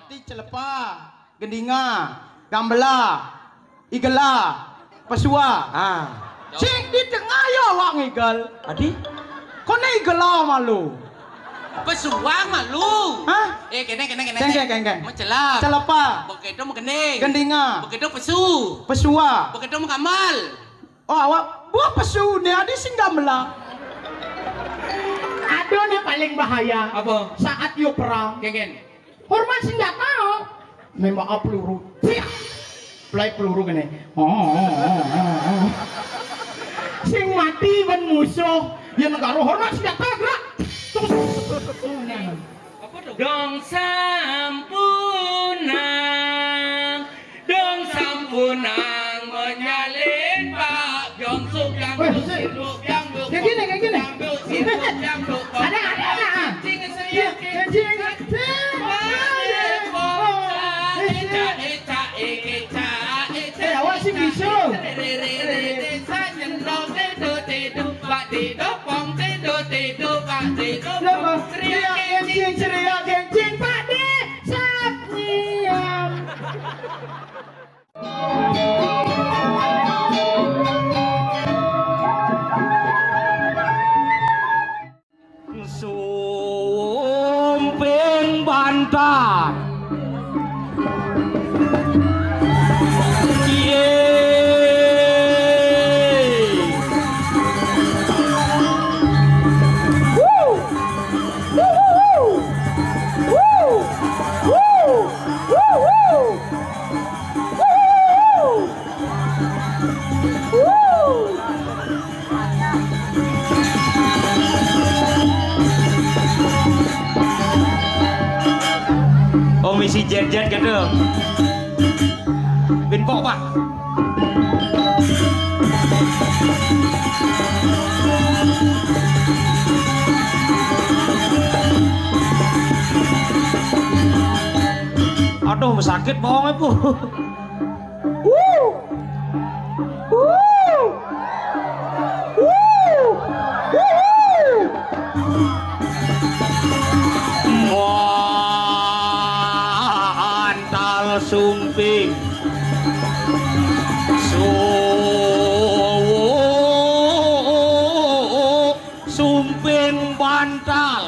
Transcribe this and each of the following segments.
Mati celepa, gendinga, gambela, igela, pesua. Ah. Cing di tengah ya awak ngigal. Adi? Kone igela malu. Pesuang malu. Hah? Kene. Keng. Mencelap. Celepa, Begitu menggening. gendinga, Begitu pesu. pesua. Begitu mengkamal. Oh awak buah pesu nih adi sing gambela. Aduh nih paling bahaya. Apa? Saat yuk perang. Keng. Hormat senjata. Nembak peluru. Play peluru gini. Sing mati ban musuh. Yang negara hormat senjata gerak. Dong sampunang menyalin Pak Jongsuk yang hidup yang Kayak gini. Ada. Awak sing bisu. Ceria kencing Pak De Sapniam. Sumping bantar. Oh misi jet gitu. Binpok Pak. Aduh sakit bohongnya Bu. Bantal sumping sumping bantal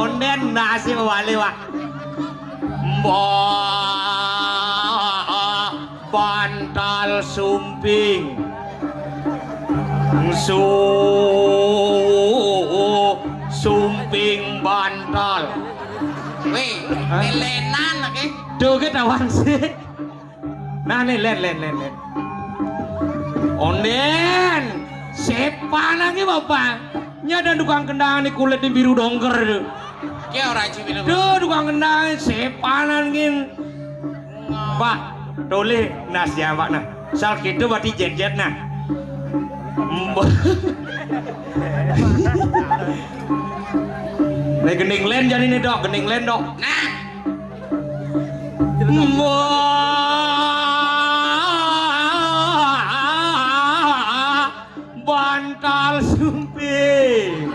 onden nasi mawali Pak. Bantal sumping sumping bantal. Weh, lenan lagi. Tuh ketahuan sih. Nah nih len. Onden sepan lagi Bapak. Nyada tukang kendang nih kulit biru dongker tuh. Kia orang cibilang. Tuh tukang kendang sepanan gin. Pak, toleh nas ya Pak nah. Sal gitu berarti jet nah. Nih gening len jadi nih dok, gening len dok. Nah, bantal sumping.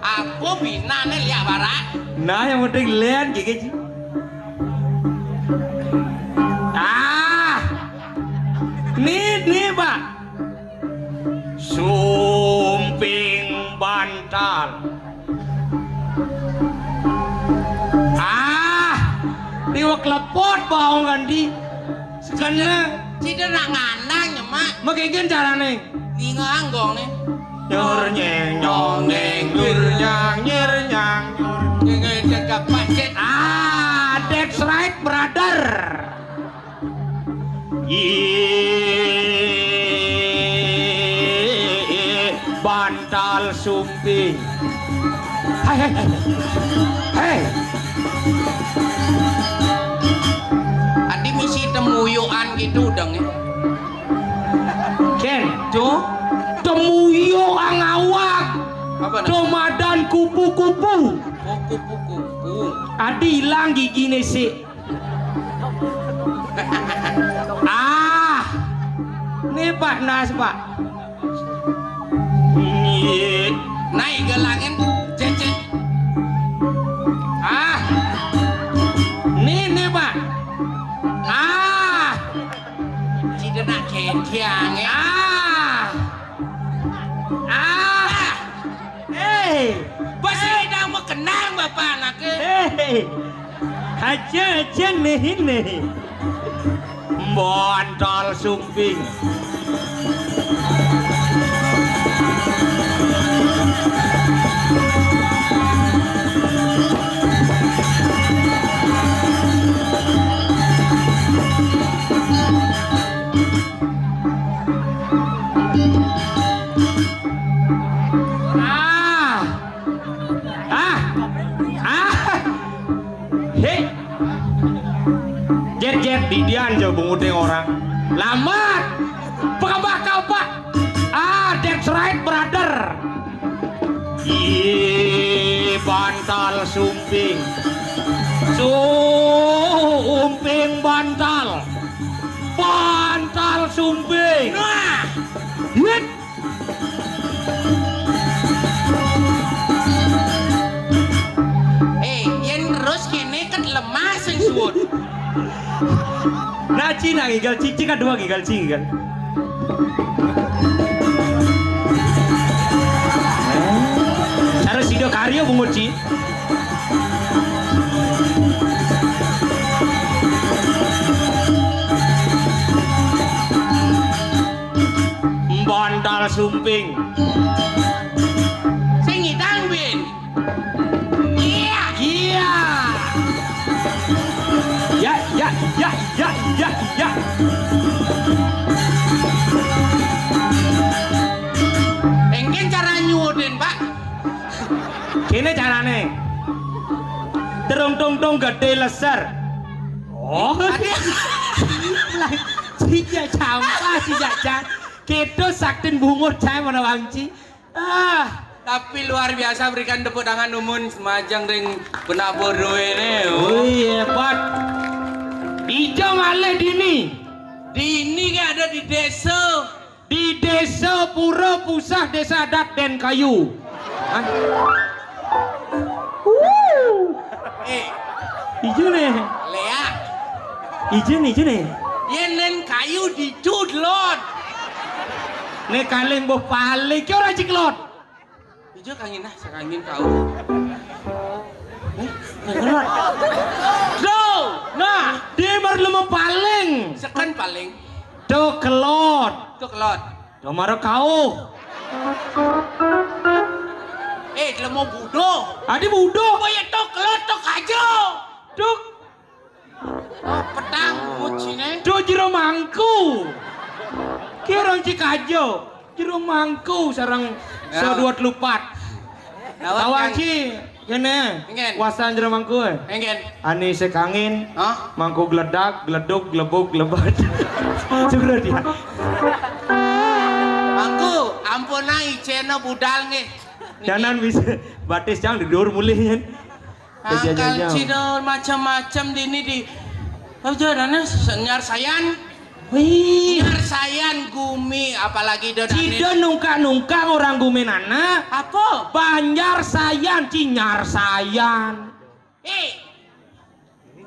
aku bina nih lihat barak. Nah yang penting len gitu. Nih Pak. Sumping bantal. Diwa klepot bau ganti. Sekarang Cida nak ngandang ya mak. makanya carane. Di nganggong nih. Nyur nyeng nyong neng nyur nyang nyur nyang. Jaga pacet. That's right brother. Bantal sumping. Hei. Adi misi temuyuan gitu dong ya. Ken, Tuh, temuyo ang awak. apa nih? Domadan kupu-kupu. Kupu-kupu. Adi hilang gigi sih. Pak Nas Pak. Naik ke langit cecet. Ah, ini Pak. Ah, Tidak nak kentiang ya. Pasti dah mau kenang bapak nak ke. Aja nih ini. Bontol sumping. Jet didian jauh bungutnya orang lamat bakal Pak. That's right brother. Bantal sumping bantal sumping. Hit. Yang terus kene kan lemah sing suwun. Nah Cina gigal cici kan dua gigal cici kan. Harus video karya bungut ci. Bantal sumping. Sing ngidang bin. Iya. Ya. Engken cara nyuwutin Pak. Kene carane. Terung-tung gede leser. Oh. Cija campa si jajan. Kedo saktin bungut cai mana wangci. Tapi luar biasa berikan tepuk tangan umun semajang ring benak bodoh ini. Oh iya Pak. Ijo malih dini. Dini kan ada di desa. Di desa Pura Pusah Desa Adat Den Kayu. Ijo nih. Lea. Ijo nih. Yenen kayu dicudlot. Nek kaleng boh paling kyo ora ciklot. Ijo kangin sakangin kau. Ciklot. Nah, dia baru lama paling. Sekan paling. Do kelot. Tuh kelot. Do maro kau. Lemo budo. Adi budo. Oh ya tuh kelot tuh kajo. Duk. Petang mucine. Do jero mangku. Ki orang Cikajo. Jero mangku sarang saduat lupat. Tawang ci. Kene. Engen. Wasan jero mangku. Engen. Ani sekangin. Hah? Mangku geledak, geleduk, gelebuk, gelebat. Segera dia. Mangku, ampun nai ceno budal nge. Jangan bisa batis jangan didur mulih. Angkal cino macam-macam dini di. Apa jalannya senyar sayan. Wih. Nyar sayan gumi apalagi Cida nungka-nungka orang gumenana. Apa? Banjar sayan, cinyar sayan.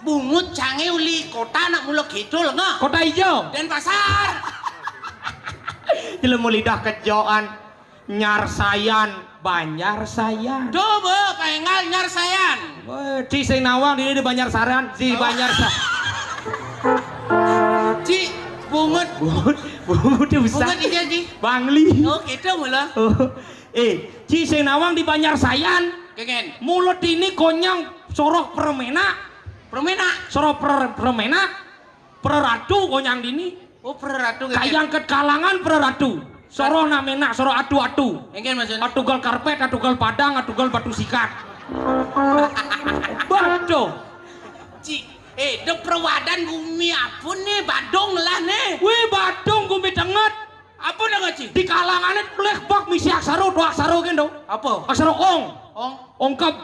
Bungut cange uli kota nak mula kidul nggak? Kota hijau. Dan pasar. Jelemu lidah kejoan. Nyar sayan, banjar sayan. Coba pengal nyar sayan. Ci sing nawang di banjar saran, si banjar sayan. Ci bungut usah. bungut ija Ci. Bangli. Oh gitu mula. Ci sing nawang di banjar sayan. Kengen. Mulut ini konyang sorok permena. Sorok permena. Peratu konyang dini. Oh peratu Kayang ket kalangan peratu. Soro namena, soro atu-atu. Kengen maksudnya. Atugal karpet, atugal padang, atugal batu sikat. Bado. Ci, dok perwadan gumi apun nih, badong lah nih. Wih badong gumi denget. Apa dah Ci? Di kalangannya boleh bak misi aksaro, dua aksaro kan dong. Apa? Aksaro ong. Ong. Ongkap.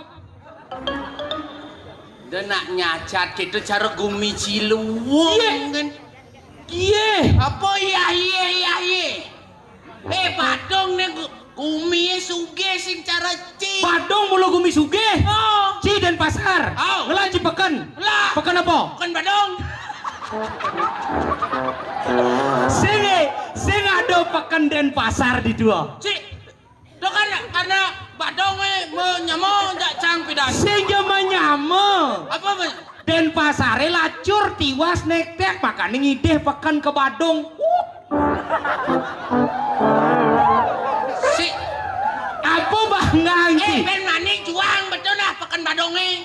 Dan nak nyacat gitu cara gumi ciluwung Iya. kan. Iye. Apa iya. Gumi suge sing cara ci. Badung mulu gumi sugih. Oh. Ci Denpasar. Oh. Ngelah ci peken. Lah. Peken apa? Bukan badong. Sing ada peken Denpasar di dua. Ci. Do kan karena badong menyamo jak cang pidan. Sing jema nyame. Apa Denpasare lacur tiwas nektek makane ngideh peken ke Badung. si Apa banggang ci? ben maning juang betul dah pekan badonge.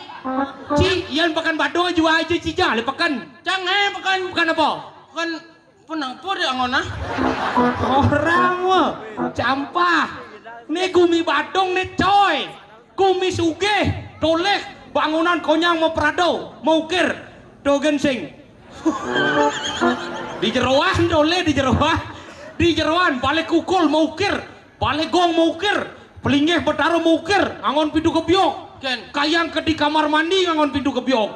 Ci, yan pekan Badung jual aja ci jale pekan. Cang pekan Pekan apa? pekan punang pur ya ngona. Orang wah, campah. Nih gumi Badung nih coy. Gumi sugih, toleh bangunan konyang mau prado, mau ukir, dogen sing. Di jeroan toleh di jeroan balik kukul mau ukir, balik gong mau ukir, pelinggih betaro mau ukir, angon pintu kebiok. Ken Kayang ke di kamar mandi angon pintu kebiok.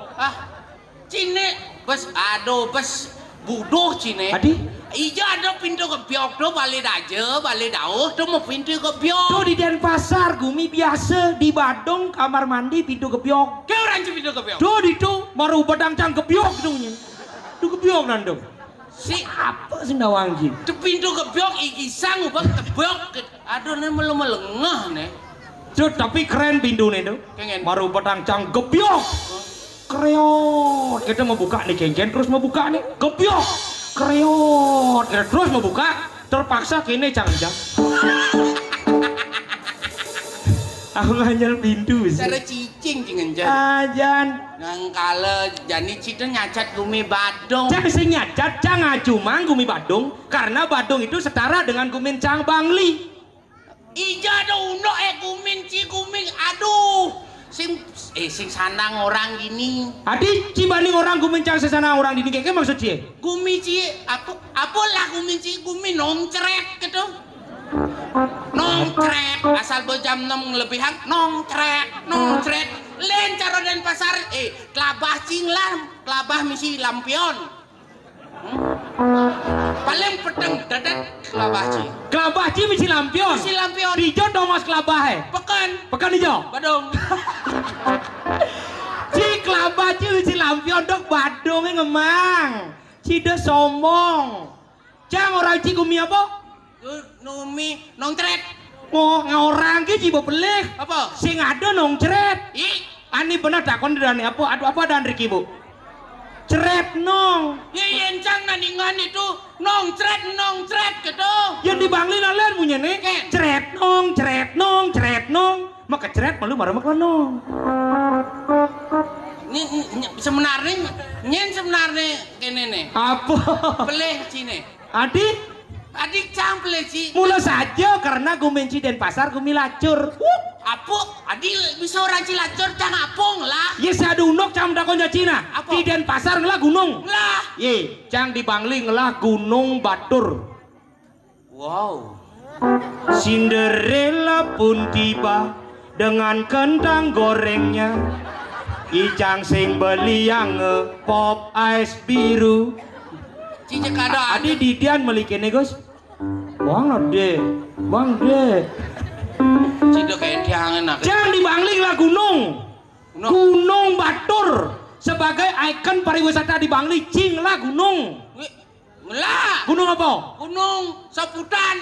cine bes aduh bes buduh cine. Adi? Ija ada pintu kebiok tuh balik aja, balik dauh tuh mau pintu kebiok. Tuh di Denpasar gumi biasa di Badung kamar mandi pintu kebiok. Ke orang pintu kebiok. Tuh di tuh maru badang cang kebiok dongnya. Tuh kebiok nandong. Si Apa sih nawangji? tuh pintu kebiok iki sang ubah kebiok. Aduh nih melengah nih. Tuh tapi keren pintu nih tuh. Kengen. Maru badang cang kebiok. Kreot. Kita mau buka nih kengen terus mau buka nih kebiok. Kreot. Kita terus mau buka terpaksa kene cang. Aku nganyel pintu sih. Cara cicing cingan jan. Ajan. Nang kala jani cita nyacat gumi Badung. Cang sing nyacat cang ngacumang gumi Badung karena Badung itu setara dengan gumin cang Bangli. Ija ada uno gumin ci guming aduh. Sing sanang orang gini. Adi cibanding orang gumin cang sesana orang di kayak maksud cie? Gumi ci apa lah gumin ci gumi nongcret gitu. Nongcret asal jam 6 lebihan nongcret len cara Denpasar kelabah cing lah kelabah misi lampion. Paling peteng dadat kelabah cing. Kelabah ci misi lampion. Misi lampion. Dijo dong mas kelabah pekan dijo. Badung. Ci kelabah ci misi lampion dok Badung ngemang. Ci de sombong. Cang orang ci gumi apa? Numi nongcret. Ngorang ki ci bebeleh. Apa? Sing ada nongcret. Ih, Ani benar takon dani apa? Aduh apa dan Riki bu? Cret nong. yen cang naningan itu nongcret gitu. Yang di Bangli nalen punya nih. Ken. Cret nong. Maka cret malu marah maka nong. Sebenarnya kene nih. Apa? Peleh cine. Adik cang peleh ci. mula saja karena gumenci Denpasar gumi lacur. Apo, bisa orang cilacur cang apung lah. Yes ada unok cang dakon Cina. Apa? Di Denpasar ngelah gunung. Lah. Ye, cang di Bangli ngelah Gunung Batur. Wow. Cinderella pun tiba dengan kentang gorengnya. Icang sing beli yang pop ice biru. Cincin kado Adi Didian melikin Gus. Bang de. Cido kayak diangen nak. Jangan di Bangli lah Gunung Batur sebagai ikon pariwisata di Bangli. Cing lah gunung. Lah. Gunung apa? Gunung Saputan.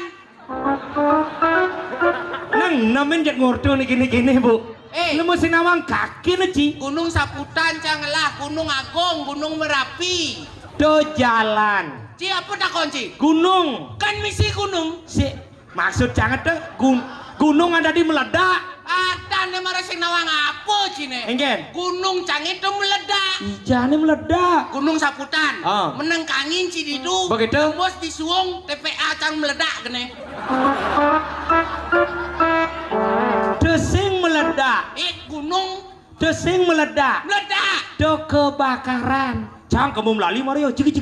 Nang namen jak ngorto nih gini bu. Nemu sinawang kaki nih Ci. Gunung Saputan cang lah. Gunung Agung, Gunung Merapi. Do jalan. Ci apa tak kunci? Gunung. Kan misi gunung. Si maksud jangan tuh gunung ada di meledak. Ada nih marah sing nawang apa cine? Engen. Gunung cang itu meledak. Ijane meledak. Gunung Saputan. Meneng kangin ci didu. Begitu. Bos disuung TPA cang meledak gini. Desing meledak. Gunung Desing meledak. meledak. Do kebakaran. Cang kamu melalui Mario. Cik.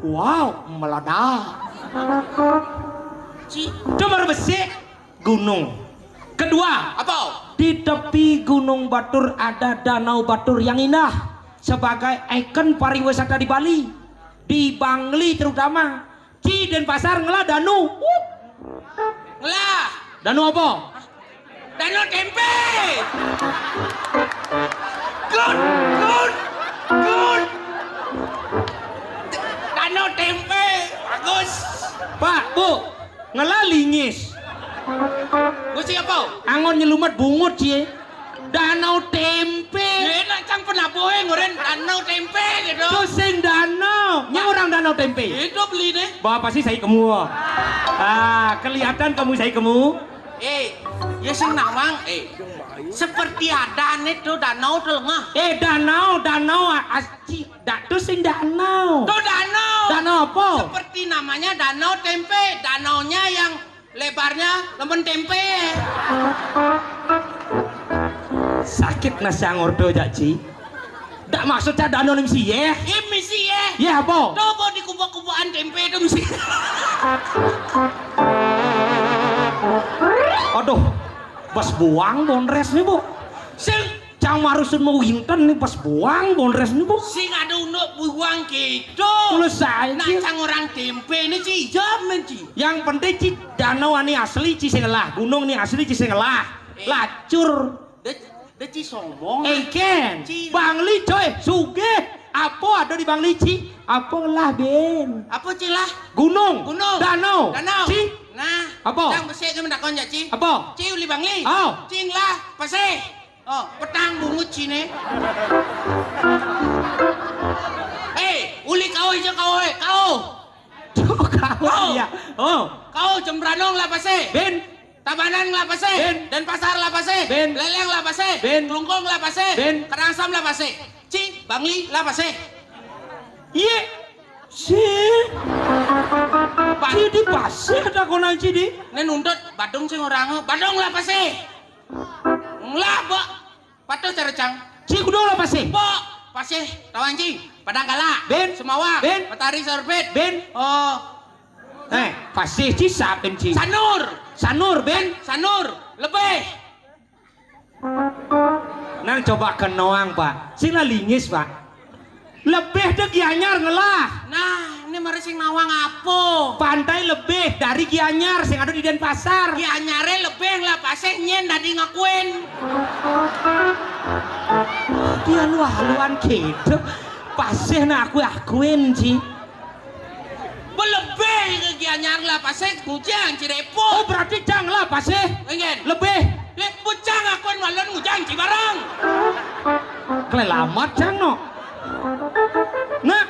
Wow, meledak. Ci. Coba besi gunung. Kedua, Apa? di tepi Gunung Batur ada Danau Batur yang indah sebagai ikon pariwisata di Bali, di Bangli terutama. Ci Denpasar ngelah danu. Lah. Danau apa? Danau tempe. Good, good, good. Danau tempe, bagus. Pak, Bu, ngelalingis. Gusti apa? Angon nyelumat bungut sih. Danau tempe. Enak cang penapoe ngoren danau tempe gitu. Itu sing danau. Nya orang danau tempe. Itu beli deh. Bapak sih saya kamu. Ah, kelihatan kamu saya kamu. Ya sing nawang, seperti ada nih tuh danau tuh ngah. Danau asci. Itu sing danau. Tuh danau. Danau apa? Seperti namanya danau tempe. Danaunya yang lebarnya lemon tempe. Sakit nasi angordo Ci. Dak maksudnya danau nih misi ya? Misi ya. Ya apa? Coba di kubah-kubahan tempe itu misi. Aduh, pas buang bonres nih Bu. Sing Cang marusun mau winten nih pas buang bonres nih Bu. sing ada untuk buang gitu. Selesai. Nah, cang orang tempe ini Ci, jamin Ci. Yang penting Ci danau ini asli Ci sing ngelah, gunung ini asli Ci sing ngelah. Lacur. Dia Ci sombong. Ken, Ci. Bangli coy, sugih. Apa ada di Bangli Ci? Apa lah Ben? Apa Ci lah? Gunung. Gunung. Danau. Danau. Ci. Nah, Apa? cang besek ke mendakon ya Ci. Apa? Ci uli bangli. Oh. Cing lah, paseh. Oh, petang bungut Ci ne. Uli kau aja kau kau. Tuh kau Oh. ya. Oh. Kau Jembranong lah paseh. Ben. Tabanan lah paseh. Ben. Dan pasar lah paseh. Ben. Leleng lah paseh. Ben. Kelungkung lah paseh. Ben. Karangsam lah paseh. Ci, bangli lah paseh. Iya. Si. Ci di pasir ada konan Ci di. Nen nuntut Badung sing orang Badung lah paseh. Lah, Pak. Patus cara cang. Ci kudu lah pasir. Pak, paseh tawan Ci. Padang Kala. Ben. Semawa. Ben. Petari Sorbet. Ben. Oh, Pasir Ci sapem Ci. Sanur. Sanur Ben. Sanur. Lebih. Nang coba ke Noang Pak. Sing lah lingis Pak. Lebih deh Gianyar ngelah. Nah, ini mari sing nawang apa? Pantai lebih dari Gianyar sing ada di Denpasar. Ki anyare lebih lah paseh nyen dadi ngakuin. Dia luar-luan gitu. Pasir nak akuin Ci. Belebih ke ki anyar lah paseh ngujang Oh Cirepo. berarti cang lah pasir. Engen. Lebih. Lek bucang akuin malon ngujang Cibarang. Kelelamat cang no. Nah.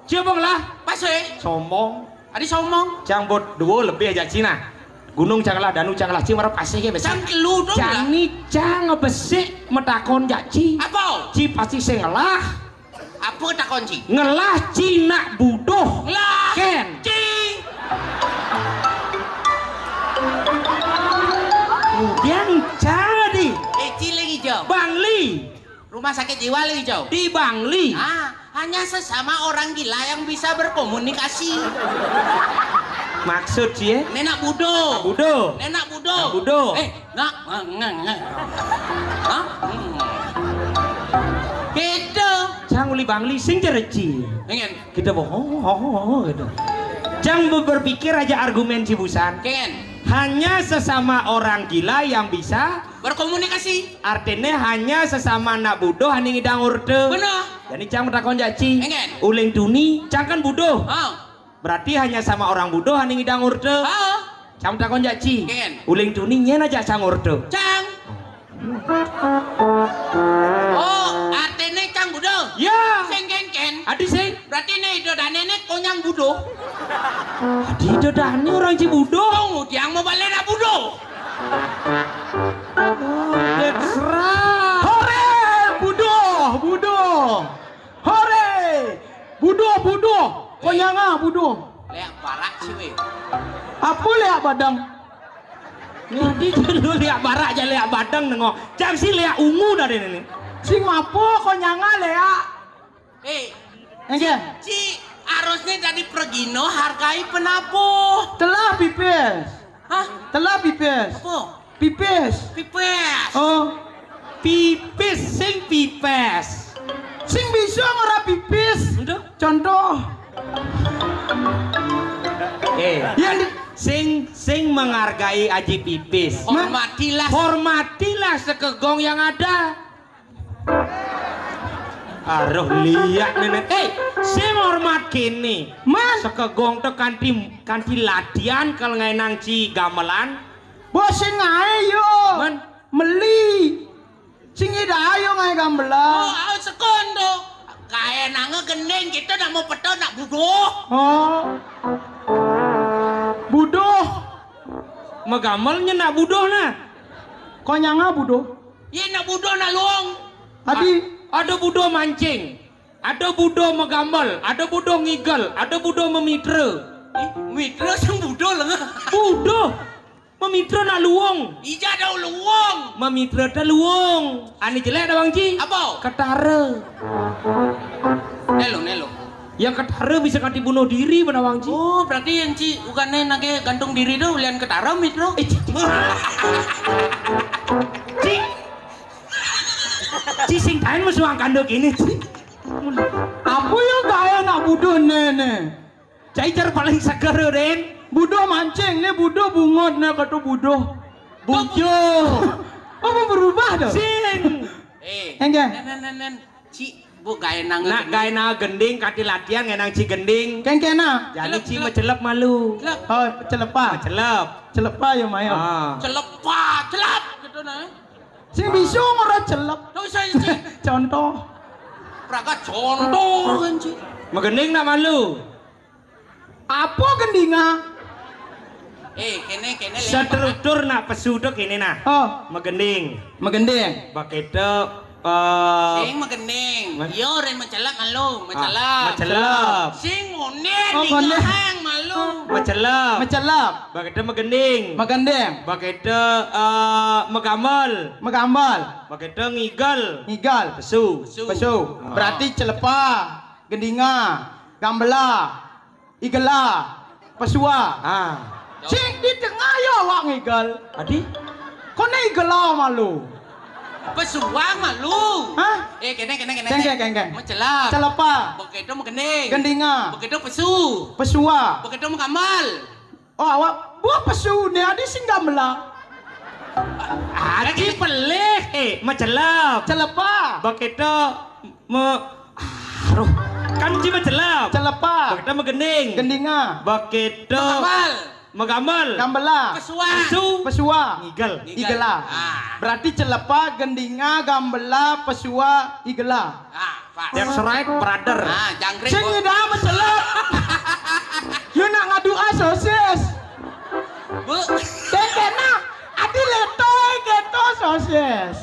Coba lah. Paseh. Sombong. Adi somong. Cang bot dua lebih aja Cina. Gunung canglah danu canglah Ci marah pasir ke besar. Cang kelu dong lah. Cang ni cang ngebesik metakon Ci. Apa? Ci pasti sing ngelah. Apa takon Ci? Ngelah Cina budoh. Lah. Ken. Ci. Kemudian jadi Ci lagi jauh. Bangli. Rumah sakit jiwa lagi jauh. Di Bangli. Hanya sesama orang gila yang bisa berkomunikasi. Maksud sih ya? Nenak Budo. Budo. Nenak Budo. Nak Budo. Nak. Hah? Gitu. Cang uli Bangli sing cereci. Pengen. Kita bohong gitu. Cang berpikir aja argumen Cibusan. Pengen. Hanya sesama orang gila yang bisa. Berkomunikasi. Artinya hanya sesama anak budo hanya ngidang urde. Benar. Jadi cang takon jaci. Engen. Uling tuni cang kan budo. Oh. Berarti hanya sama orang budo hanya ngidang urde. Oh. Cang takon jaci. Engen. Uling tuni nyen aja cang urde. Cang. Oh, artinya Cang Budo. Ya. Sing ken. Adi sing. Berarti nih doda nenek konyang Budo. Adi dodani orang Cibudo. Tunggu, dia mau balik nak Budo. That's right. Hore, budo. Hore, budo. Konyanga budo. Lihat barak sih we. Apa lihat badang? Jadi dulu lihat barak aja lihat badang nengok. Jangan sih lihat ungu dari ini. Sing mapo konyanga lihat. Enggak. Ci harusnya tadi pergino hargai penabuh. Telah pipes. Hah? Telah pipes. Apa? Pipes. Pipes. Oh. Pipis sing pipes. Sing bisa ngora pipis. Contoh. Yang Sing menghargai aji pipis. Hormatilah sekegong yang ada. Aduh lihat nenek. Sing hormat kini. Mas, Sekegong tuh kanti latihan kalau ngenang ci gamelan. bos sing ae yo. Man. Meli. Sing ida ayo ngae gambelah. Oh, sekondo. Kaya nanga gendeng kita nak mau peto nak budoh. Oh. Budoh. Megamelnya nak budoh nah. Kau nyanga budoh. Ye nak budoh nak luang. Adi. Ada budoh mancing. Ada budoh megamel. Ada budoh ngigel. Ada budoh memitra. Mitra sang budoh lah. Budoh. Memitra nak luang. Ija dah luang. Memitra dah luang. Ani jelek dah bang Ci. Apa? Ketara. Nelo. Yang ketara bisa kanti bunuh diri pada bang Ci. Oh, berarti yang Ci bukannya nage gantung diri tuh lian ketara mitra. Ci sing tain musuh kandok ini. Apa yang kaya nak budoh nene? Caicar paling seger Den. Budoh mancing nih, budoh bungot nih kata budoh. Bujo. Apa berubah dah? Sing. Enggak. Nen. Ci, bu gaya nang. Nak gaya na gending kati latihan ngenang Ci gending. Kena. Jadi Ci mecelep malu. Oh, celepa. Mecelep. Celepa ya Maya. Celap gitu nah. Sing bisu ngora celep. Tuh saya Ci. Contoh. Praga contoh kan Ci. Megending nak malu. Apa gendinga? Kene Seterutur nak pesuduk ini nah. Oh, Megending. megendeng. Bakete Sing magending. Yo ren mencelap malu, mencelap. mecelep. Sing monen Oh, di monen. hang malu. Mecelep. Mecelap. Bakete megending. Megendeng. Bakete megamel. Megambal. Bakete ngigel. Ngigal. Pesu. Pesu. Berarti celepa, gendinga, gambela, igela, pesua. Ah. Sing di tengah ya awak ngigal. Adi? Kau ni igela malu. Pesuang malu. Hah? Kene. Keng. Mencelap. Celepa, Begitu magending. gendinga, Begitu pesu. pesua. Begitu mengamal. Oh awak buah pesu ni adi sing gambela. Adi pelih. Mecelep. Celepa, Bakete aduh. Kan Ci mecelep. celepa, Bakete megending. gendinga, Bakete Mengamal. megamel. gambela, Pesuang. Pesu. pesua. Ngigel. Igela. Berarti celepa, gendinga, gambela, pesua, igela. Pas. That's right, brother. Jangkrik. Sing ida mencelep. You nak ngadu sosis. Bu. Kena adi letoy geto sosis.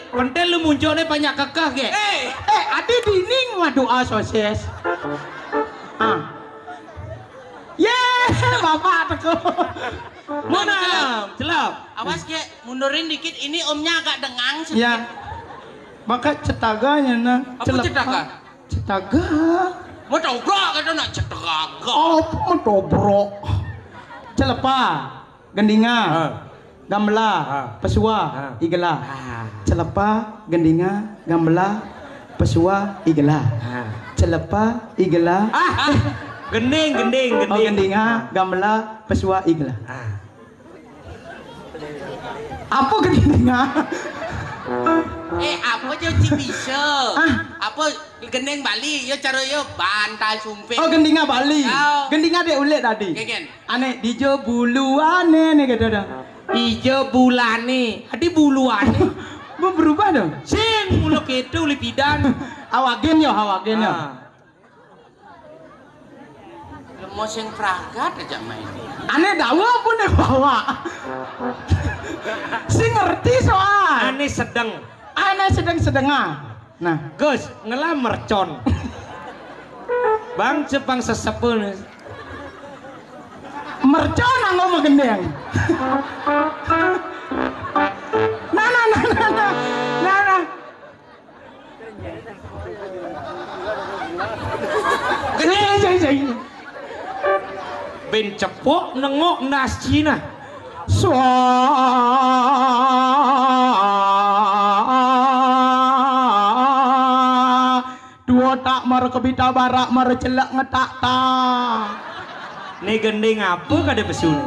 Pentil lu munculnya banyak kekeh ge. Adi dining ngadu sosis. Bapak teko. Mana? Celap. Awas ke mundurin dikit ini omnya agak dengang sedikit. Ya. Maka cetaganya nah. Apa cetaga? Cetaga. Mau dobrok kata nak cetaga. Oh, mentobrok. Celepa, gendinga, gambela, pesua, igela. Celepa, gendinga, gambela, pesua, igela. Celepa, igela. Gending. Oh, gendinga, gambela, pesua, igela. Apa gendinga? Apa je cik bisa? Apa gendeng Bali? Yo cara yo bantal sumpit. Oh, gendinga Bali. Oh. Gendinga dia ulet tadi. Keken. Aneh dijo buluane nih kata dah. Ijo bulane. Adi buluane. Mau berubah dong. Sing mulo ketu lipidan. Awagen yo. Mau sing pragat aja main. Aneh dawa pun deh bawa. Si ngerti soal. Ane sedang. Aneh sedang-sedengah. Nah, Gus, ngelah mercon. Bang Jepang sesepun. mercon anggo magendeng. Nah. Gede. Ben cepok nengok nas Cina. Dua tak mar kebita barak mar celak ngetak ta. Nih gending apa kada pesun?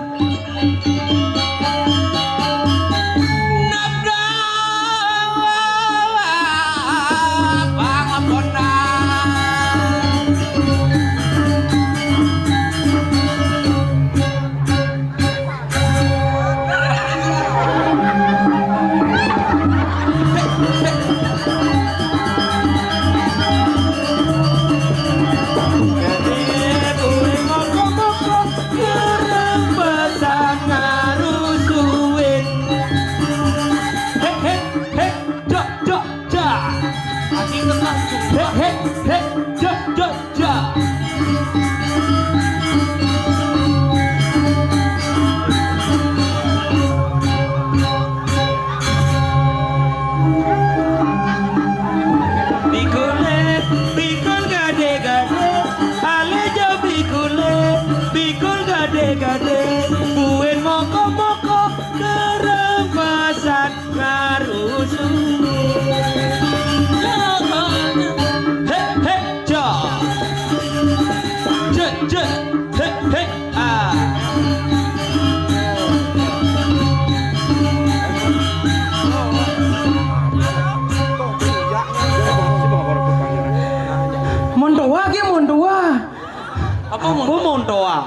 Apa montoa?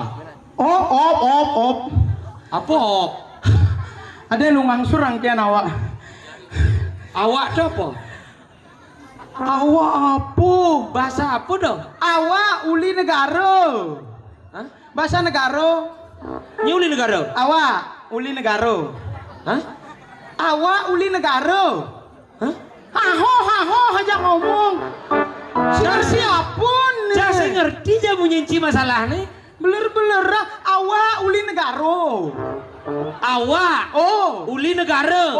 Op. Apa op? Ada lu ngangsur rangkaian awak. Awak tuh apa? Awak apa? Bahasa apa dong? Awak uli negara. Hah? Bahasa negara. Nyuli negara? Awak uli negara. Hah? Awak uli negara. Hah? Haho aja ngomong. Siapun nih? Saya ngerti aja menyenci masalah nih. Beler awak uli negara. Awak uli negara.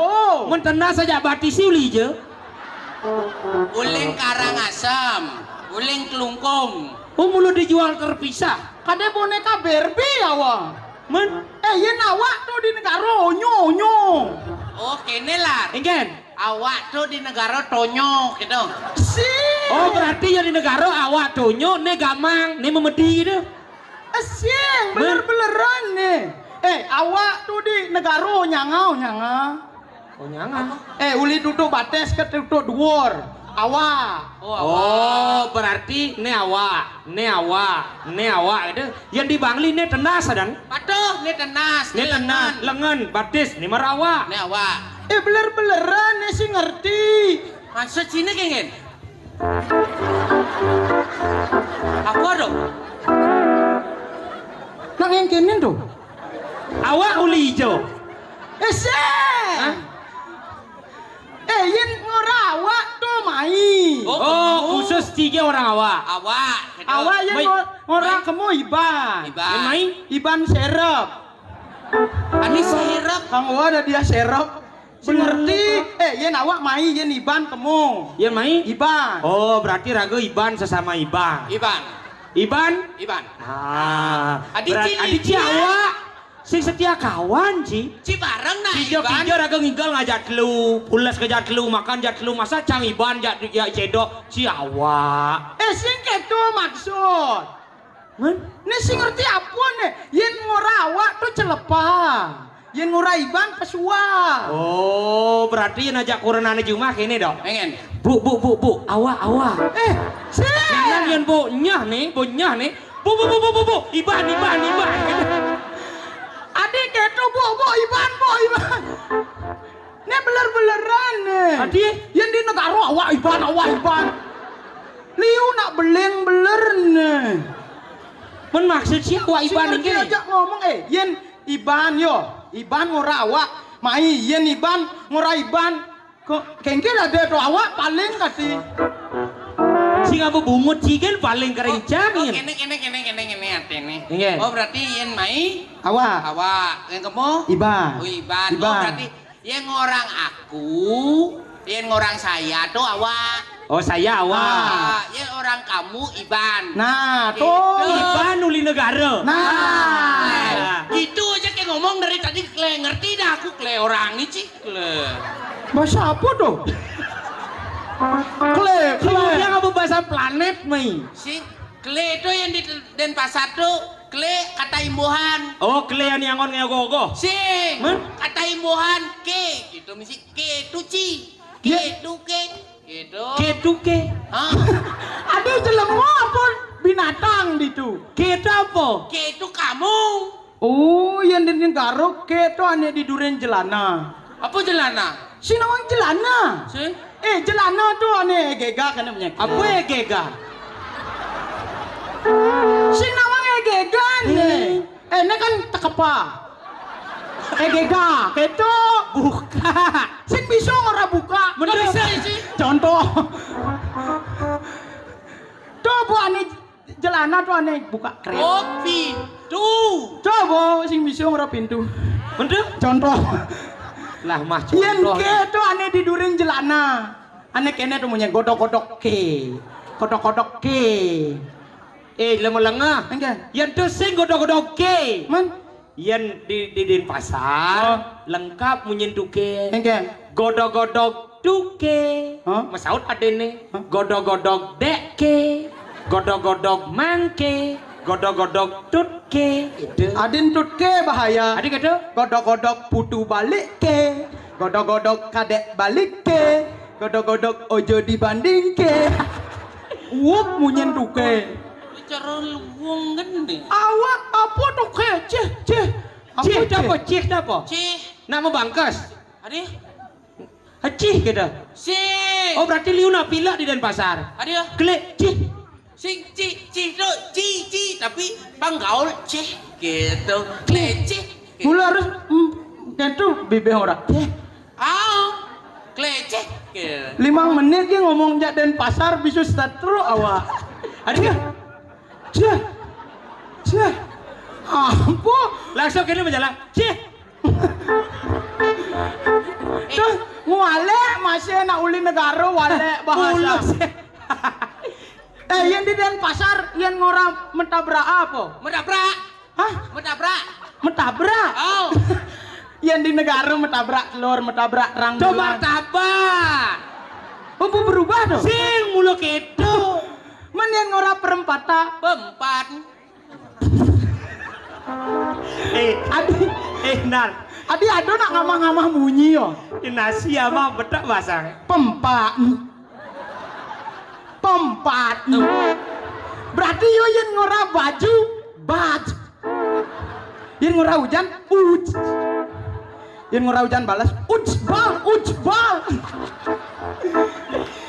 Mentena saja batisi uli je. Uling Karangasem, uling Kelungkung. Mulu dijual terpisah. Kade boneka Barbie awak. Men? Yen awak tuh di negara onyo. Oh kene lah. Ingen? Awak tuh di negara Tonyo gitu. Oh berarti ya di negara awak tonyo, ne gamang, ne memedi gitu. Asyik, beler-beleran nih. Awak tuh di negara nyangau. Oh nyanga. Uli duduk bates ke duduk dhuwur. Awak. Oh berarti ne awak gitu. Yang di Bangli ne tenas sedang. Patuh, ini tenas, Ne tenas, lengan, batis, ne marawa. Ini awak. Beler-beleran nih sih ngerti. Maksud sini kengen? Apa dong? Nang yang kene tuh. Awak uli hijau. Yen ngorawak tuh mai. Oh khusus 3 orang awak. Awak. Gitu. Awak yang Mai. ngora kemu Iban. Yang main? Iban serep. Ani sirap. Kang ada dia serep. Ngerti? Yen awak mai yen Iban kemu. Yang main? Iban. Oh berarti raga Iban sesama Iban. Iban? Adik Ci awak. Sing setia kawan Ci. Ci bareng nah Pijo raga nginggal ngajak telu, pulas ngajak telu, makan jak telu, masa cang Iban jak cedok Ci awak. Sing ketu maksud. Men? Nih sing ngerti apa nih? Yen ngorawak tuh celepah. Yen ngora Iban pesua. Oh, berarti yang ajak kurenane Jumah kene dok. Pengen. Bu, awak. Sih. Jangan yang bu nyah nih. Bu, Iban. Adik ketu bu Iban. Nih beler-beleran nih. Adik? Yen di negara awak Iban. Liu nak beleng beler nih. Men maksud sih awak Iban ini. ini. Ajak ngomong yen Iban Iban ngora awak, mai yen Iban ngora Iban. Kengkel ada tuh awak paling kati. Sing apa bungut cigen paling kerencang Oh, ini. kene artine. Iya. Oh berarti yen mai Awak. yang kamu? Iban. Oh Iban. Oh berarti yang orang aku, yang orang saya tuh awak. Oh saya awak. Yang orang kamu Iban. Nah, tuh. Iban uli negara. Nah. Gitu aja kayak ngomong dari tadi ngerti dah aku orang ini Ci. Bahasa apa tuh? Yang apa bahasa planet mai? Si itu yang di Denpasar tuh Kle kata imbuhan. Oh, kalian yang on ngeogo-ogo. Sing. Men? Kata imbuhan ke. Gitu misi ke tuci. Ke tu ke. Gitu. Keduke. Ah. Ada jelema apa binatang itu? Kita apa? Ke itu kamu. Oh, yang di Garut keto ane di duren jelana. Apa jelana? Si nawang jelana. Sing. Jelana tuh ane gega kan namanya. Apa ya gega? Si nawang gega nih. Ini kan tekepa. Gega, keto. Buka. Sing bisa ora buka. Bener bisa sih. Contoh. Tuh bu ane jelana tuh ane buka krep. Oh, pintu. Coba sing bisa ora pintu. Bener? Contoh. Lah mah Yen contoh. ke tuh ane di during jelana. Ane kene tuh punya godok-godok ke. Godok-godok ke. Lengah. Enggak. Yang tuh sing godok-godok ke. Man. Yang di pasar lengkap menyentuh ke. Enggak. Godok-godok duke. Hah? Masaud adene. Hah? Godok-godok deke. Godok-godok mangke. Godok-godok tutke. Itu. Adin tut ke bahaya. Adik itu? Godok-godok putu balik ke. Godok-godok kadek balik ke. Godok-godok ojo dibanding ke. Wup munyen tuke. Cara luwung gede. Awak apa tuh ke? Cih. Cih apa? Cih apa? Cih. Nama bangkas. Adi. Cih gitu. Sing. Oh berarti liuna pila di Denpasar. Adi. Klik cih. Sing ci do ci tapi panggaul cih gitu. Klecih. Mula harus itu bibih ora. Klecih. Gitu. 5 menit ki ngomong jak Denpasar bisa start terus awak. Adik. Cih. Apa? Langsung kini menjalan. Cih. Tuh, ngualek masih nak uli negara walek bahasa. Yang di Denpasar yang ngora mentabrak apa? Menabrak. Hah? Menabrak. Mentabrak? Oh. Yang di negara mentabrak telur, mentabrak rang Coba bulan. tabak. Apa berubah dong? Sing mulu gitu. Men yang ngora perempatan. Pempat. Nar. Adi ada nak ngamah-ngamah bunyi yo. Nasi ama bedak basang. Pempat. Berarti yo yang ngora baju, baj. Yang ngora hujan, uj. Yang ngora hujan balas, bal.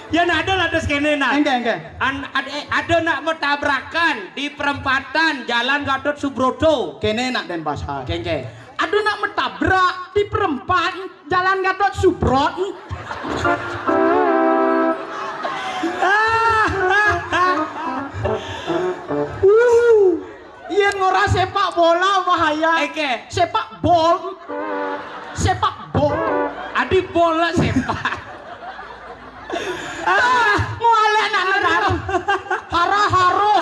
Yang ada lah terus kene nak. Enggak. Ada nak mau tabrakan di perempatan Jalan Gatot Subroto. Kene nak Denpasar. Kengke. Aduh nak mentabrak di perempatan Jalan Gatot Subroto. Iya ngora sepak bola bahaya. Eke. Sepak bol. Adi bola sepak. Ngualek nak negara. Haro.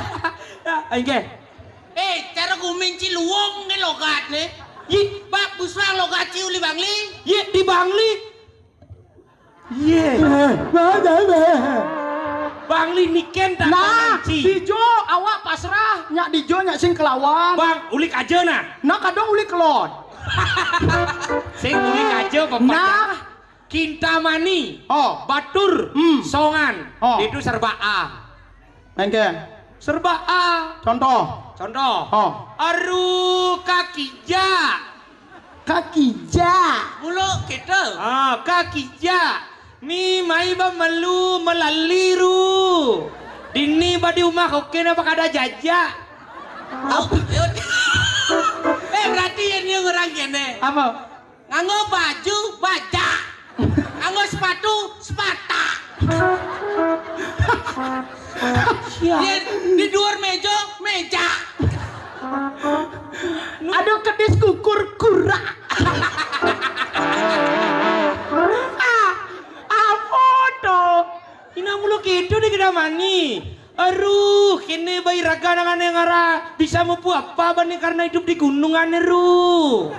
Eke. Cara guming ci luwung ke logat nih. Yi. Bak busang logat ci uli bangli. Ye di Bangli. Ye. Bangli niken tak Nah, panci. dijo awak pasrah, nyak dijo nyak sing kelawan. Bang, ulik aja nah. Nah kadang uli kelot. Sing ulik aja pepat. Nah, Kintamani. oh, Batur. Songan. Oh. Itu serba A. engke. Serba A. Contoh. Oh, Aru kakija. kaki ja. Mulu gitu. Kakija. Mi mai ba melu melaliru. Dini badi umah oke apa kada jajak. Oh, berarti yang orang gini. Apa? Nganggo baju baja. Nganggo sepatu sepata. Di luar meja. Aduh kedis kukur kura. Apa tuh? Ina mulu gitu di Kedamani. Aduh, kini bayi raga nangan yang ngara bisa mampu apa bani karena hidup di gunungan ru.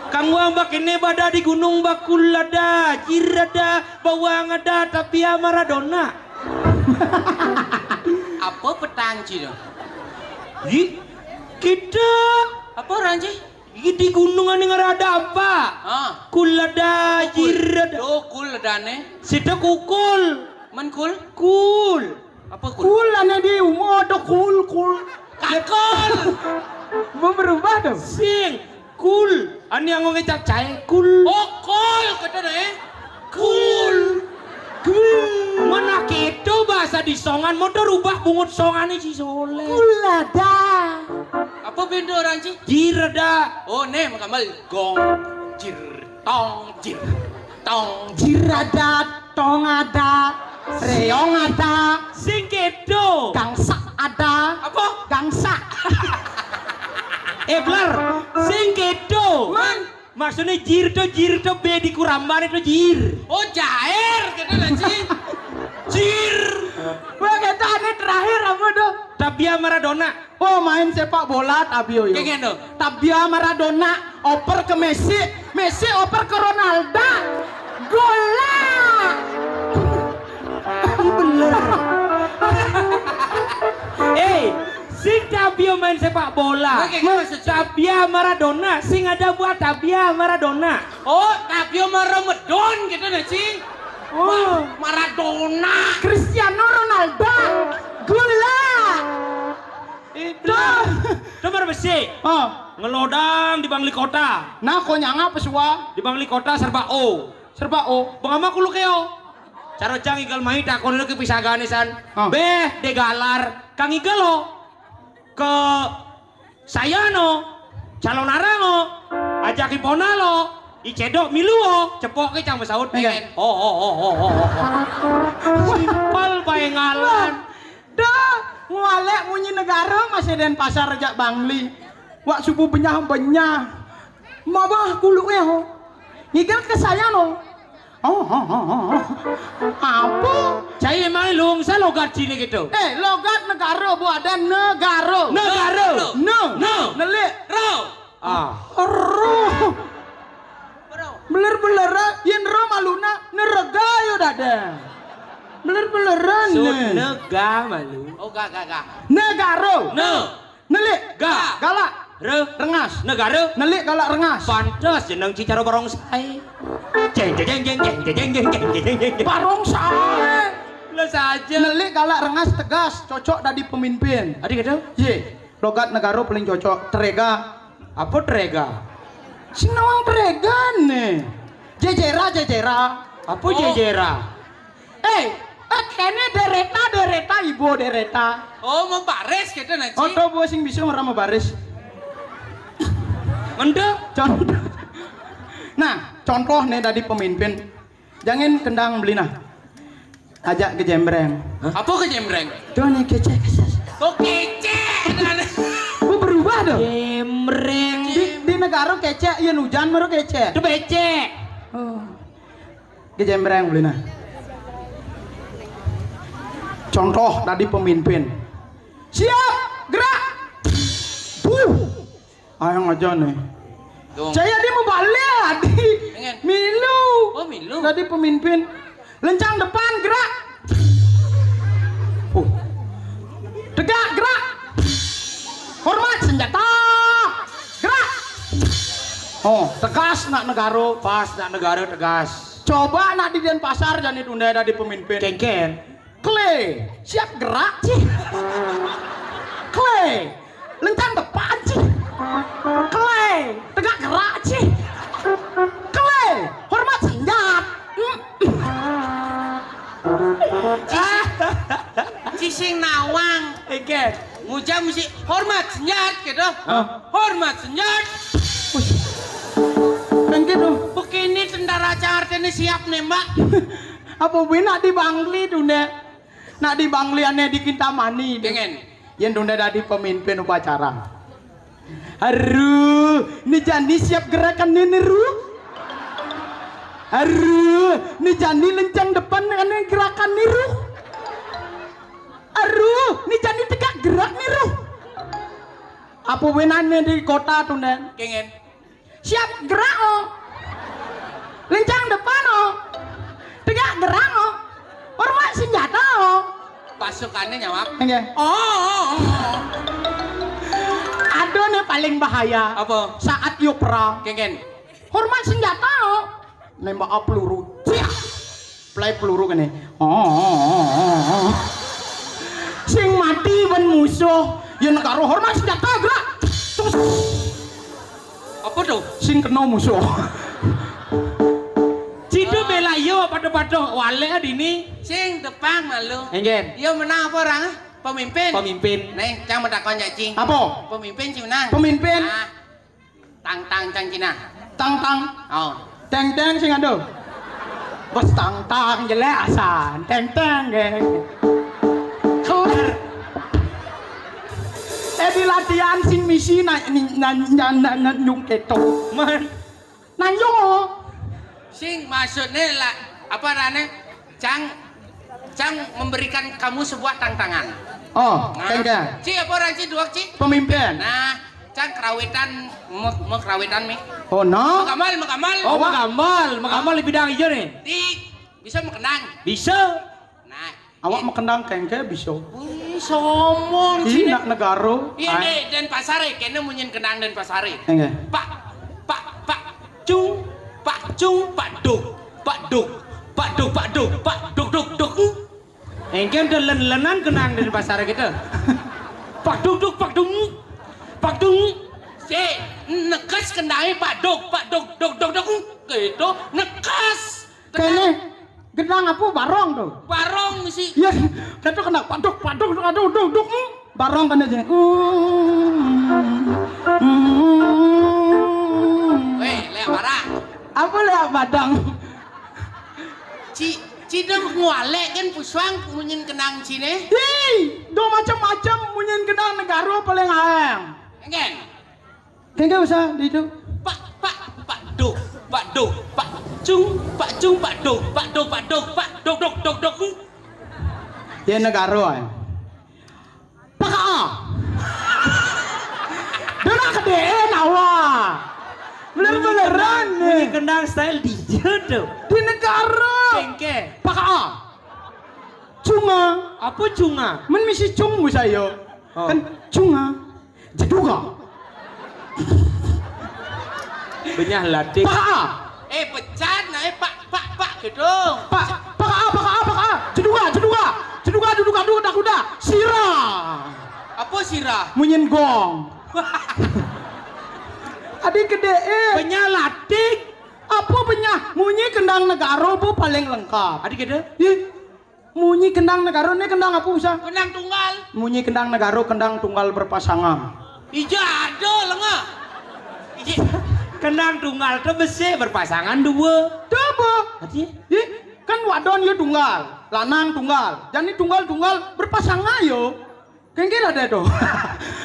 Kang wang bak kini bada di gunung bakul ada, jirada, bawang ada, tapi ya Maradona. Apa petang ci dong? Yi, kita di gunungan yang ada apa? Ah. Kulada jirada. Do kul dane. Sida kukul. Men kul? Kul. Apa kul? Kul ane di umur ada kul. Kakol. Mau berubah dong. Sing. Kul. Ani yang ngecap cae. Kul. Oh kul kata deh. Kul. Mana kedo bahasa di songan mau rubah bungut songane si Soleh. Kulada. Apa benda orang sih? Jirada. Oh ne makamal gong jir tong jir tong Jirada, tong ada, reong ada, Sing kedo. gangsa ada. apa? Gangsa. Blar. Sing kedo. Man. Maksudnya jirto be di kuramban itu jir. Oh jair kata sih. Jir. Wah kita ini terakhir apa dong? Tabia Maradona. Oh main sepak bola Tabio yo. Kayak gitu. Tabia Maradona oper ke Messi, Messi oper ke Ronaldo. Gola. Sing Tabia main sepak bola. Oke, maksud Tabia Maradona. Sing ada buat Tabia Maradona. Oh tapi Maradona gitu sih. Oh. Maradona. Cristiano Ronaldo. Gola. Itu. Nomor besi. Oh, Ngelodang di Bangli Kota. nah kau nyanga pesua Di Bangli Kota serba O. serba o. Bangama kulo keo. Caro cang igal mahi takon lu kepisagane san. Oh. Beh de galar kang igal lo. Ke sayano calon arango ajak ipona lo icedok miluo cepok ke cang besaut pengen oh simpel bae ngalan Dah, ngualek munyi negara masih den pasar rejak Bangli. Wak subuh benyah. Mabah kuluknya ho. Ngigal ke saya no. Apa? cai emang lung sa logat sini gitu Logat negara bu ada negara. negara No. Nelik. Ro. Roh. Beler-beler yen ro maluna nerega yo dada. Beler-beleran. nega malu Oh gak. Negara. ne Nelik. Ga. Galak. re Rengas. negara Nelik galak rengas. pantas jeneng cicaro barongsai jeng Barongsai. lah saja Nelik galak rengas tegas cocok dari pemimpin. adik gitu Ye, logat negara paling cocok. Terega. apa trega Sinawang terega nih. Jejera. apa Oh. jejera Kene dereta ibu dereta. Oh mau baris gitu sih. Oto bos sing bisa ora baris. Mende Contoh. Nah, contoh nih dari pemimpin. Jangan kendang beli nah. Ajak ke jembreng. Apa ke jembreng? Tuh nih kece. Oh kece. Bu berubah dong. jemreng Di negara kece, iya hujan baru kece. itu becek Oh. Ke jembreng beli nah. Contoh dari pemimpin. Siap, gerak. Ayo aja nih. Dong. Saya di mau balik di Pengen. milu. Oh milu. Dari pemimpin. Lencang depan gerak. Tegak gerak. Hormat senjata. Gerak. Oh, tegas nak negara. pas nak negara tegas Coba nak di Denpasar jangan ditunda dari pemimpin. kengken Clay, siap gerak sih. Clay, lencang depan sih. Clay, tegak gerak sih. Clay, hormat senjat. Cising nawang. kengken Ngujang mesti hormat senjat gitu. Hormat senjat. Kan gitu. Begini tentara Jakarta ini siap nembak. Apa nak di Bangli tunda? Nak di Bangli ane di Kintamani. Pengen. Yang tunda dari pemimpin upacara. Aduh, ini Jani siap gerakan ini ru. Aduh, ini Jani lencang depan dengan gerakan nih ru. Aduh, ini Jani tegak gerak nih ru. Apa wenane di kota tunda? Pengen. Siap gerak oh. Lencang depan oh. Tegak gerak oh. Hormat senjata oh. Pasukannya nyawap. Oke. Oh. Ada ada nih paling bahaya. Apa? Saat yo perang. Kengen. Hormat senjata lo. Nembak peluru. Ciak. Play peluru kene. Sing mati ben musuh. Ya negara hormat senjata gerak. Terus Apa tuh? sing kena musuh. Cidu bela yo pada wale dini. Sing depan malu. Engen. Yo menang apa orang? Pemimpin. Pemimpin. Nih, cang mentakon ya cing. Apa? Pemimpin cing menang. Pemimpin. Ah. Tang cang cina. Tang-tang. Oh. Teng-teng sing ado. Bos tang-tang jelek asan. Teng-teng geng. Kelar. Di latihan sing misi nyung ketok. Man. Nanyong oh. Sing maksudnya lah apa rane? Cang memberikan kamu sebuah tantangan. Oh, Nah, teng-teng. Ci apa orang ci dua ci? Pemimpin. Nah, cang kerawitan mau kerawitan mi. Oh no. Makamal. Oh, Makamal di bidang hijau nih. Bisa mengenang. Bisa. Nah, Awak mau kendang kengke bisa. wih, sombong Ih, sini. nak negara. Iya deh, dan pasare, kena munyin kenang dan pasare. Enggak. Pak Cung, Pak Duk, Pak Duk. Engken lenan kenang dari pasar kita. Pak Duk. Si, nekas kendangnya Pak Duk. Gitu, nekas. Kayaknya gedang apa barong tuh. Barong misi. Iya, kata kena paduk, aduh, duk. Barong kan aja. Weh, lea marah. Apa lewat badang? Cidem ngualek kan puswang munyin kenang cine. Hei, do macam-macam munyin gedang negara paling ayam. Engen. Kayaknya usah di itu. Pak Duk. Duk. Ya negara ayam. Paka. Dona kedeen awak. Bener-beneran Ini nih. kenang style DJ tuh. Di negara. Kengke. Paka. Cunga. Apa cunga? Men misi cung saya. Oh. Kan cunga. Jeduga. Benyah latih. Paka. Pecat nah Pak gitu. Paka. Jeduga. Duda. Sira. Apa sirah? Munyin gong. Adik kedee. Benyah latih. Apa benyah? Munyi kendang negara bu paling lengkap. Adik kita. Ih, munyi kendang negara ini kendang apa usah? Kenang tunggal. Munyi kendang negara kendang tunggal berpasangan. Ija ada lenga. Ije. Kenang tunggal tuh besi berpasangan dua. Coba. Artinya? Ih, kan wadon ya tunggal, lanang tunggal. Jadi tunggal berpasangan yo. Kengkira deh tuh.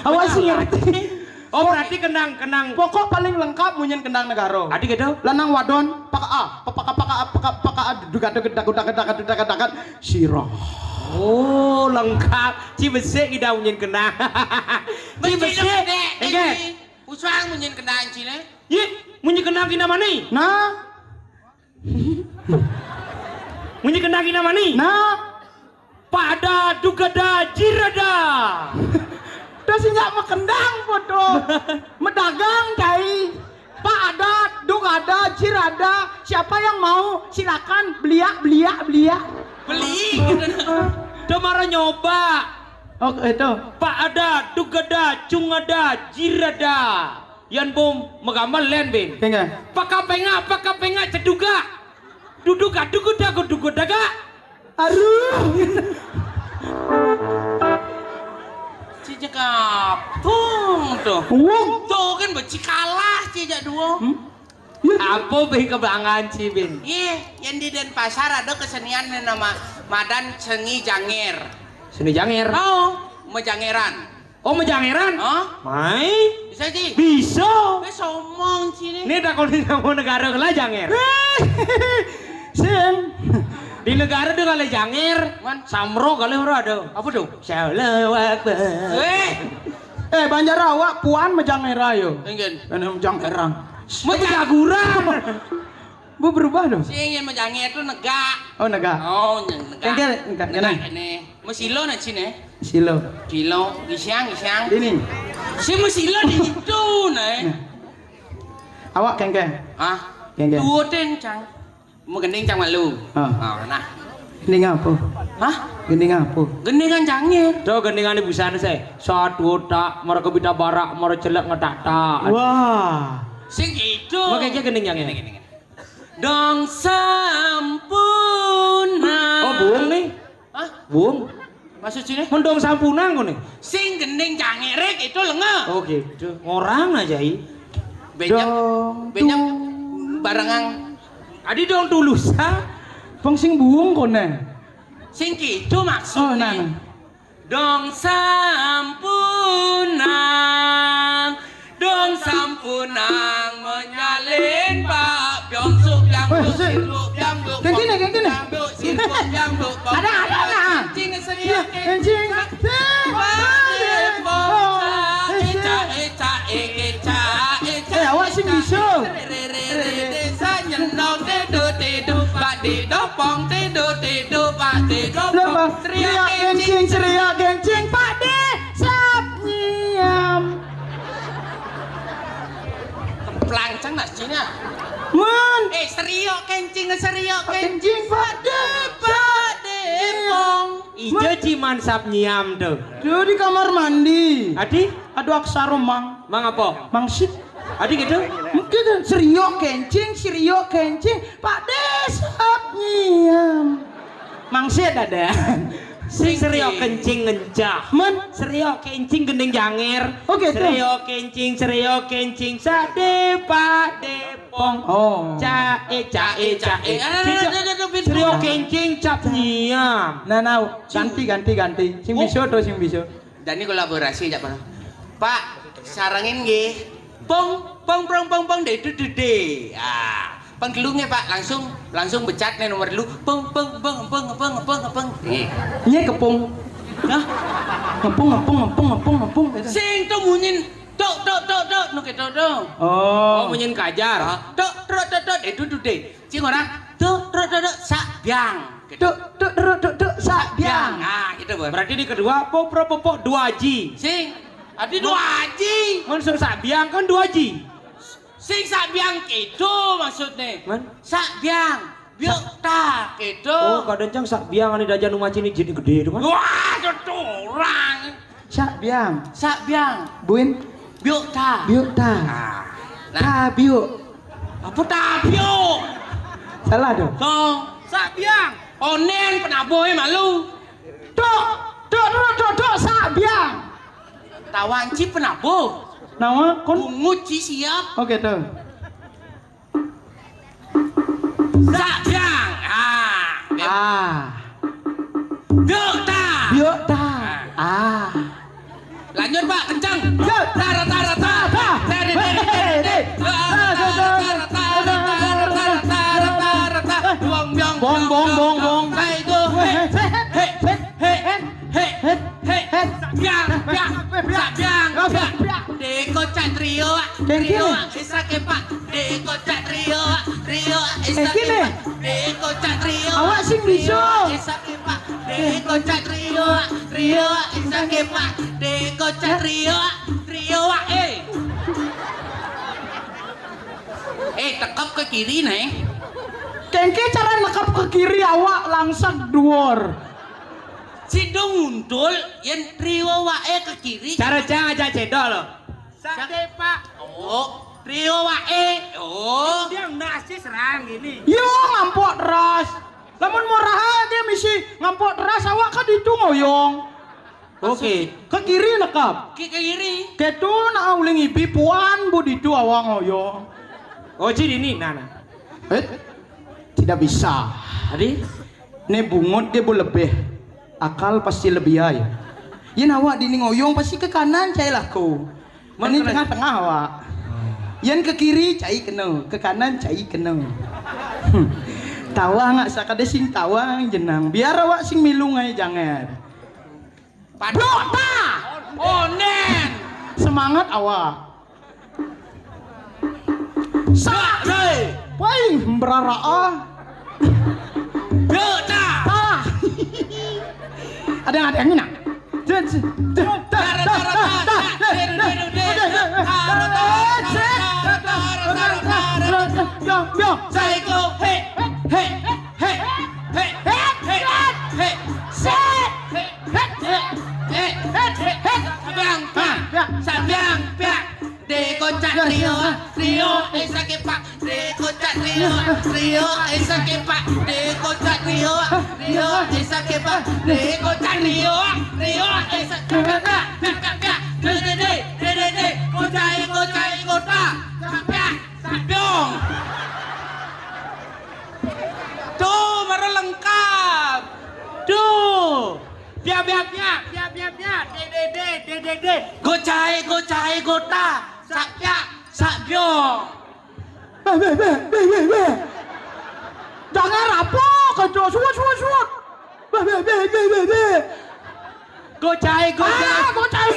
Awas ngerti. Oh berarti kenang. Pokok paling lengkap munyin kendang negara. Adik kita. Lanang wadon paka duga sirah. Oh lengkap. Ci besi kita munyin kenang. Ci besi. Engke. Puswang munyin kenang cine. Ye, munyin kenang kita mana? Nah, Munyin kenang kita mana? nah, Pada dugada jirada. dah sinjak mekendang foto, medagang cai. Pak ada, duk ada, cirada. Siapa yang mau silakan belia. Beli gitu. Demara nyoba. Oh itu. Pak ada, dugada, cungada, jirada. Yan bom megamal len bin. Kengke. Pakapenga ceduga. Duduga dugudaga. Aduh. Cija kapung tuh. Wong. Tuh kan beci kalah cija dua. Apa be kebangan ci bin? Iya, yang di Denpasar ada kesenian yang nama Madan Cengi Janger. Seni janger. Oh, mejangeran. Oh mejangeran? Oh, Mai? bisa sih. Bisa. Somong sini. Ini tak kalau di negara kala janger. Sing. Di negara dia kala janger. Man. Samro kala ora ada. Apa tuh? Allahu Akbar. Banjar awak puan mejangera yo. Enggak. Kan mejangera. Mejaguran. Bu berubah dong. Si yang mejanger itu negak. Oh naga. Oh, negak. Enggak. Ini. Mesilo na sini. Silo. Kilo, gisyang. Ini. Si mesti lah di itu nih. Awak kengkeng. Hah? Kengkeng. Dua tencang. Mau gending cang malu. Nah. Gending apa? Hah? Gending apa? Gendingan cangir. Do gendingan di busana saya. Satu tak, mereka bida barak, mereka celak ngetak tak. Wah. Sing itu. Mau kayaknya gending yang ini. Gini. Dong sampuna. Oh buung nih. Hah? Buung. Maksud sini? Mendong sampunan kok nih. Sing gending cangirek itu lengah. Oh gitu. Orang aja i. Banyak barengan. Adi dong tulus ha. Bang sing buung kone. Sing itu maksudnya. Oh, nah. Dong sampunang menyalin Pak Byong-suk yang siruk yang buk. Kayak gini. Siruk yang buk. Ada. Cing Iya, kencing. Awak sing bisa. Teriak kencing Pak De sap nyiam. Pelancang nak sini. Man. Seriok kencing Kencing Pak De pong. Ijo ciman sap nyiam tuh. Duh di kamar mandi. Adi? Aduh aksara mang. Mang apa? Mangsit. Adi gitu? Mungkin kan seriok kencing Pak De sap nyiam. Mangsit ada. Sing seriok kencing ngencah. Man. Seriok kencing gending janger. Oke, seriok kencing sade Pak Depong. Oh. Cae. Seriok kencing cap nyiam. Nah, ganti. Sing bisa. Dan ini kolaborasi aja Pak, sarangin nggih. Pong de. Penggelungnya Pak, langsung becat nih nomor dulu. Peng. Iya kepung. Hah? Ngepung. Sing tuh munyin tok nu ketok dong. Oh, Oh. menyen kajar. Tok itu deh. Cing orang tok sak biang. Duk sak biang. Nah, gitu Bos. Berarti di kedua popok 2G. Sing adi dua aji. Mansur sabiang kan 2G. Sing sak biang itu maksudnya. Man? Sak biang. Biok tak itu. Oh, kadang cang sabiang ani dajan rumah cini jadi gede itu kan. Wah, itu orang. Sak biang. Sak biang. Buin. Biok tak. Biuk ta. Nah, Ta biuk. apa tak biok? Salah dong. Tong. Sak biang. Onen penaboy malu. Duk sak biang. Tawanci penabo. Nama kon. Bungut ci siap. Oke tuh. Sak biang. Biok tak. Biuk ta. Lanjut Pak, kencang. Biuk. Tara. Bong. Itu. Deko cak trio. Isra kepak. Deko cak trio. Isra kepak. Deko cak trio. Awak sing bisa. Isra kepak. Deko cak trio. Isra kepak. Deko cak trio. Tekap ke kiri nih. Kengke cara nekap ke kiri awak langsak dhuwur. Si dong muntul yang trio wae ke kiri. Cara cang aja cedol loh. Sate Pak. Oh, trio wae. Oh. Dia nasi serang gini. Yo ngampok teras. Lamun murah dia misi ngampok teras awak kan itu ngoyong. Oke. Ke kiri nekap. Ke kiri. Ketu na uling ibi puan bu ditu awak ngoyong. Oh, jadi ini nana. Tidak bisa. Adi? Ne bungut dia bu lebih. Akal pasti lebih ya. Yen awak dini ngoyong pasti ke kanan cai laku. Ini tengah-tengah awak. Yen ke kiri cai kena, ke kanan cai kena. Tawa nggak sakade sing tawa jenang. Biar awak sing milung aja jangan. Blok ta. Onen. Semangat awak. Sak deh. Woi, berara. Blok ta. Ada yang nak? Psycho, hey, hey, hey, hey, hey, hey, set, hey, hey, hey, hey, sabiang, piak, de kocak Rio, esa kepak, de kocak Rio, esa kepak, de kocak Rio, esa kepak, de kocak Rio, esa kepak, de, kocai, kota, sabiang, sabiong. Tuh, baru lengkap. Tuh. Biar. De. Gocai, gota. Sakbiong. Be. Jangan rapok, kejo, suat. Be. Gocai. Gocai.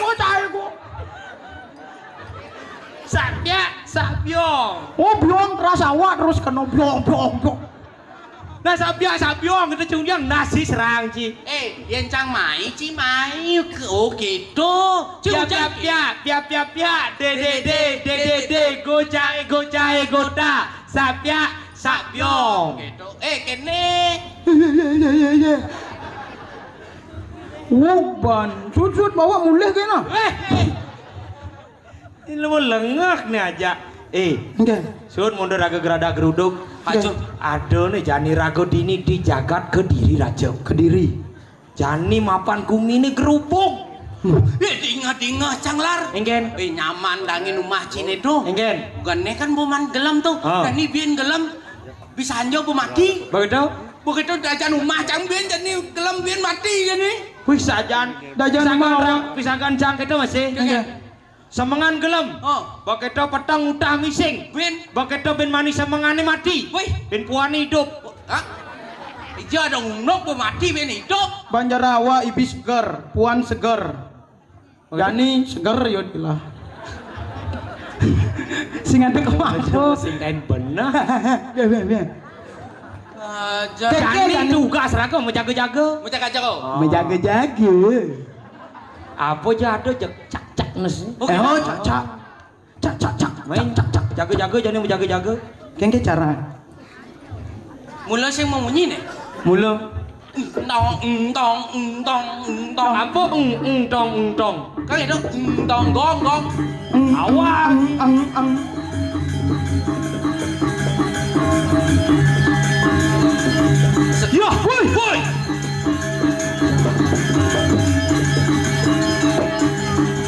Sakbiong. Oh, biong terasa awak terus kena biong. Nah sabiong kita cungyang nasi serang ci. Yang cang mai, ci mai. Oh gitu. Piap. De. Gocai, gota. Sabiong. Gitu. Kene. Ye. Uban, sud bawa mulai kena. Ini lu lengak nih aja. Enggak. Sun mundur agak gerada geruduk. Aduh. Aduh nih jani rago dini di jagat Kediri raja. Kediri. Jani mapan kumi ini gerupuk. Dinga canglar. Enggen. Nyaman dangin rumah cine tuh. Enggen. Gane kan buman gelam tuh. Dan ini bian gelam bisa anjo mati. Begitu dajan rumah cang bian jadi gelam bian mati jadi. Wih sajan. Dajan mau. Pisakan cang itu masih. Semengan gelem. Begitu petang utah mising. Bian. Begitu bin manis semengane mati. Wih. Bin puan hidup. Iya dong nok mati bian hidup. Banjarawa ibis seger, puan seger. Gani seger yodilah. Sing ada kemana? Sing kain bener. Biar. Jani juga seragam menjaga-jaga. Menjaga kau. Menjaga-jaga. Apa jatuh cak nes. Cak. Main cak jaga-jaga jadi menjaga-jaga. Kengke cara. Mula sing mau bunyi nih. Mula. Tong. Apa tong. Kan itu tong gong. Awak. Ya, woi.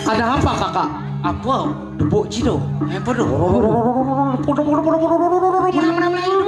Ada apa kakak? Apa? Debuk cido. Apa tuh? Menang.